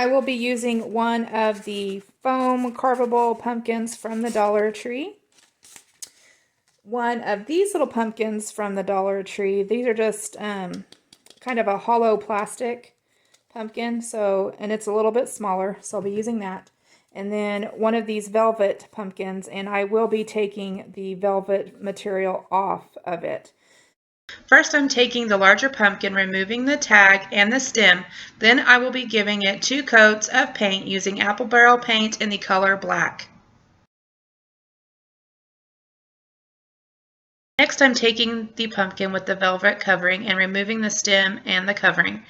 I will be using one of the foam carvable pumpkins from the Dollar Tree. One of these little pumpkins from the Dollar Tree. These are just kind of a hollow plastic pumpkin, and it's a little bit smaller, so I'll be using that. And then one of these velvet pumpkins, and I will be taking the velvet material off of it. First, I'm taking the larger pumpkin, removing the tag and the stem. Then I will be giving it 2 coats of paint using apple barrel paint in the color black. Next, I'm taking the pumpkin with the velvet covering and removing the stem and the covering.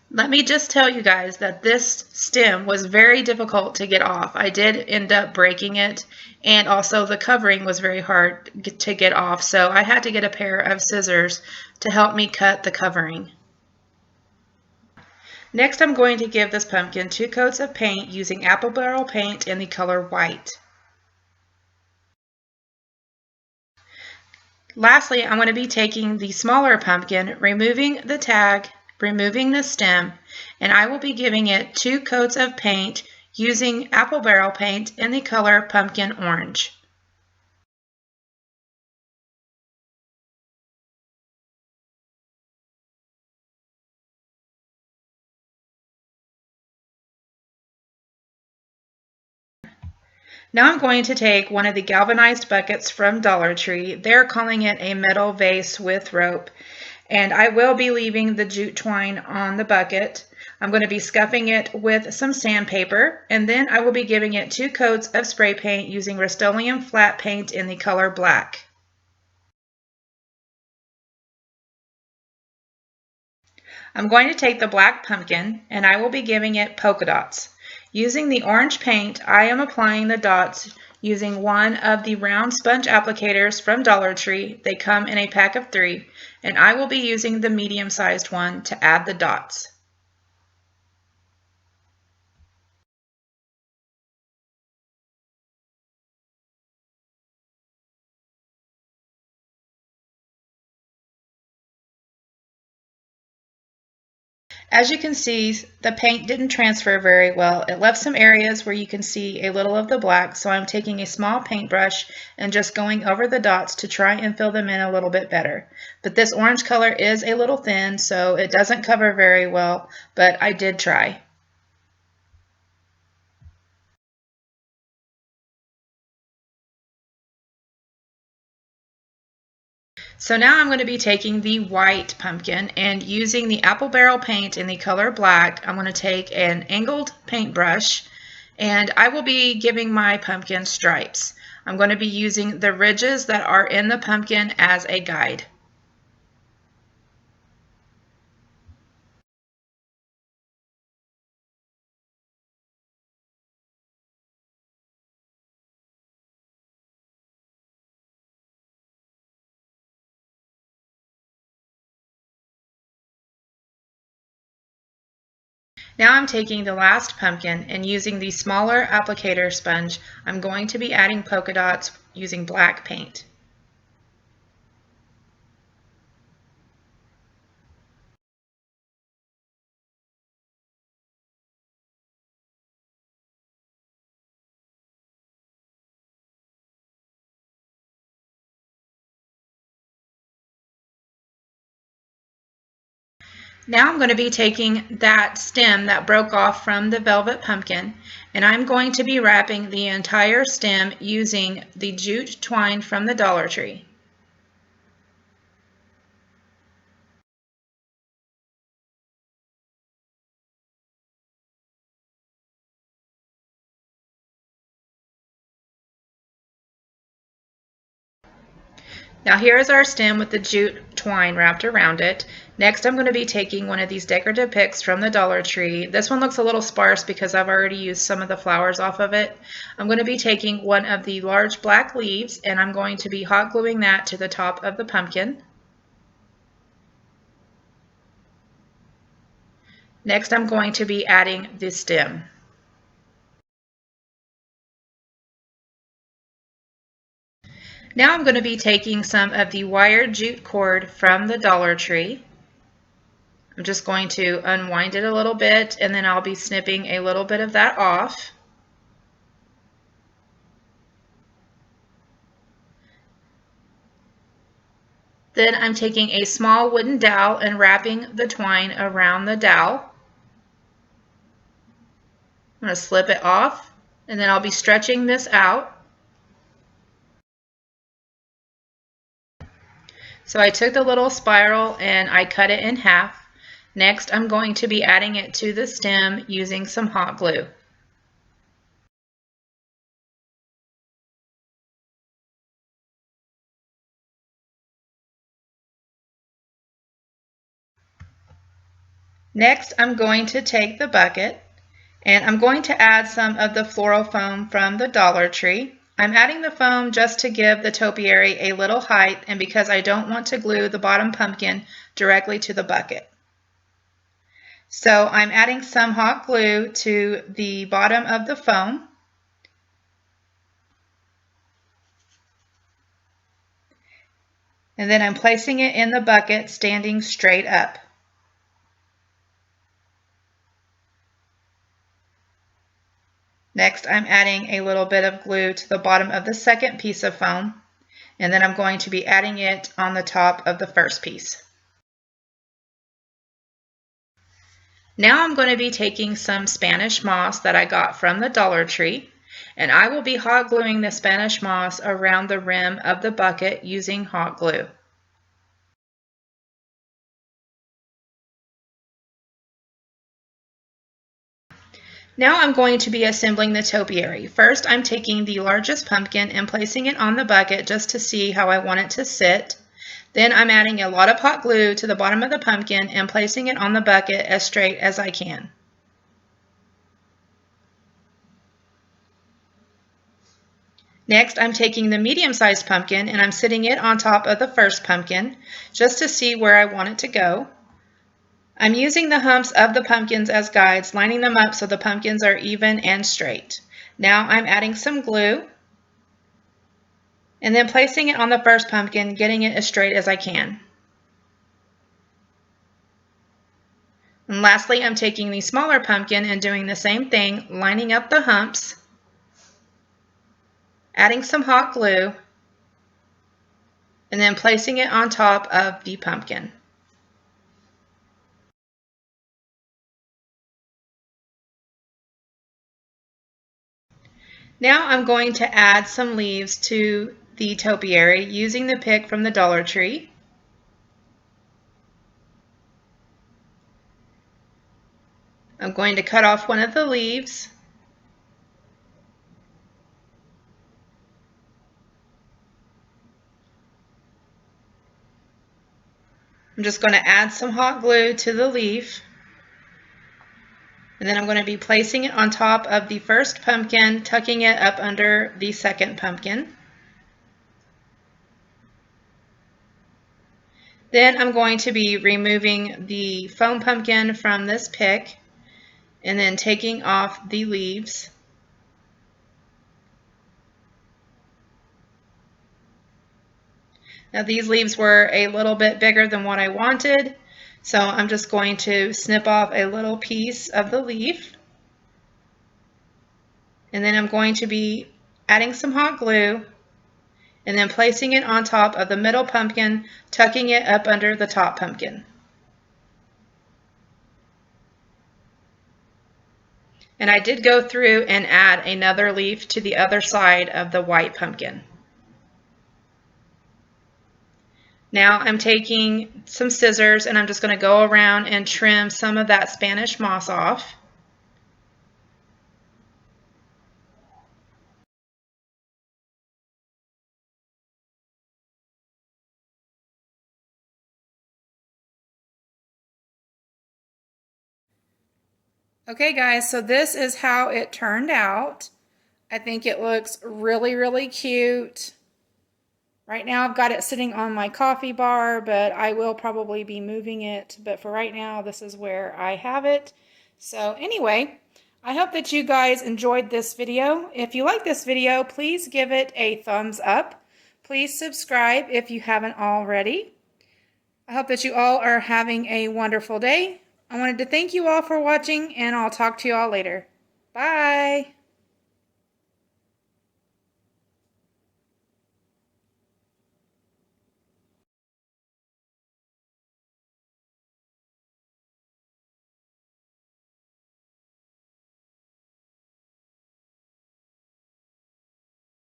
Let me just tell you guys that this stem was very difficult to get off. I did end up breaking it, and also the covering was very hard to get off, so I had to get a pair of scissors to help me cut the covering. Next, I'm going to give this pumpkin 2 coats of paint using apple barrel paint in the color white. Lastly, I'm going to be taking the smaller pumpkin, removing the tag, removing the stem, and I will be giving it 2 coats of paint using apple barrel paint in the color pumpkin orange. Now I'm going to take one of the galvanized buckets from Dollar Tree. They're calling it a metal vase with rope, and I will be leaving the jute twine on the bucket. I'm going to be scuffing it with some sandpaper, and then I will be giving it 2 coats of spray paint using Rust-Oleum flat paint in the color black. I'm going to take the black pumpkin and I will be giving it polka dots. Using the orange paint, I am applying the dots using one of the round sponge applicators from Dollar Tree. They come in a pack of 3, and I will be using the medium-sized one to add the dots. As you can see, the paint didn't transfer very well. It left some areas where you can see a little of the black, so I'm taking a small paintbrush and just going over the dots to try and fill them in a little bit better. But this orange color is a little thin, so it doesn't cover very well, but I did try. So now I'm going to be taking the white pumpkin and using the apple barrel paint in the color black. I'm going to take an angled paintbrush and I will be giving my pumpkin stripes. I'm going to be using the ridges that are in the pumpkin as a guide. Now I'm taking the last pumpkin and using the smaller applicator sponge, I'm going to be adding polka dots using black paint. Now I'm going to be taking that stem that broke off from the velvet pumpkin, and I'm going to be wrapping the entire stem using the jute twine from the Dollar Tree. Now here is our stem with the jute twine wrapped around it. Next I'm going to be taking one of these decorative picks from the Dollar Tree. This one looks a little sparse because I've already used some of the flowers off of it. I'm going to be taking one of the large black leaves and I'm going to be hot gluing that to the top of the pumpkin. Next I'm going to be adding the stem. Now I'm going to be taking some of the wired jute cord from the Dollar Tree. I'm just going to unwind it a little bit, and then I'll be snipping a little bit of that off. Then I'm taking a small wooden dowel and wrapping the twine around the dowel. I'm going to slip it off, and then I'll be stretching this out. So I took the little spiral and I cut it in half. Next, I'm going to be adding it to the stem using some hot glue. Next, I'm going to take the bucket and I'm going to add some of the floral foam from the Dollar Tree. I'm adding the foam just to give the topiary a little height and because I don't want to glue the bottom pumpkin directly to the bucket. So I'm adding some hot glue to the bottom of the foam. And then I'm placing it in the bucket standing straight up. Next, I'm adding a little bit of glue to the bottom of the second piece of foam, and then I'm going to be adding it on the top of the first piece. Now I'm going to be taking some Spanish moss that I got from the Dollar Tree, and I will be hot gluing the Spanish moss around the rim of the bucket using hot glue. Now I'm going to be assembling the topiary. First, I'm taking the largest pumpkin and placing it on the bucket just to see how I want it to sit. Then I'm adding a lot of hot glue to the bottom of the pumpkin and placing it on the bucket as straight as I can. Next, I'm taking the medium-sized pumpkin and I'm sitting it on top of the first pumpkin just to see where I want it to go. I'm using the humps of the pumpkins as guides, lining them up so the pumpkins are even and straight. Now I'm adding some glue and then placing it on the first pumpkin, getting it as straight as I can. And lastly, I'm taking the smaller pumpkin and doing the same thing, lining up the humps, adding some hot glue, and then placing it on top of the pumpkin. Now I'm going to add some leaves to the topiary using the pick from the Dollar Tree. I'm going to cut off one of the leaves. I'm just going to add some hot glue to the leaf. And then I'm going to be placing it on top of the first pumpkin, tucking it up under the second pumpkin. Then I'm going to be removing the foam pumpkin from this pick and then taking off the leaves. Now these leaves were a little bit bigger than what I wanted, so I'm just going to snip off a little piece of the leaf. And then I'm going to be adding some hot glue and then placing it on top of the middle pumpkin, tucking it up under the top pumpkin. And I did go through and add another leaf to the other side of the white pumpkin. Now I'm taking some scissors and I'm just going to go around and trim some of that Spanish moss off. Okay guys, so this is how it turned out. I think it looks really, really cute. Right now I've got it sitting on my coffee bar, but I will probably be moving it. But for right now, this is where I have it. So anyway, I hope that you guys enjoyed this video. If you like this video, please give it a thumbs up. Please subscribe if you haven't already. I hope that you all are having a wonderful day. I wanted to thank you all for watching, and I'll talk to you all later. Bye.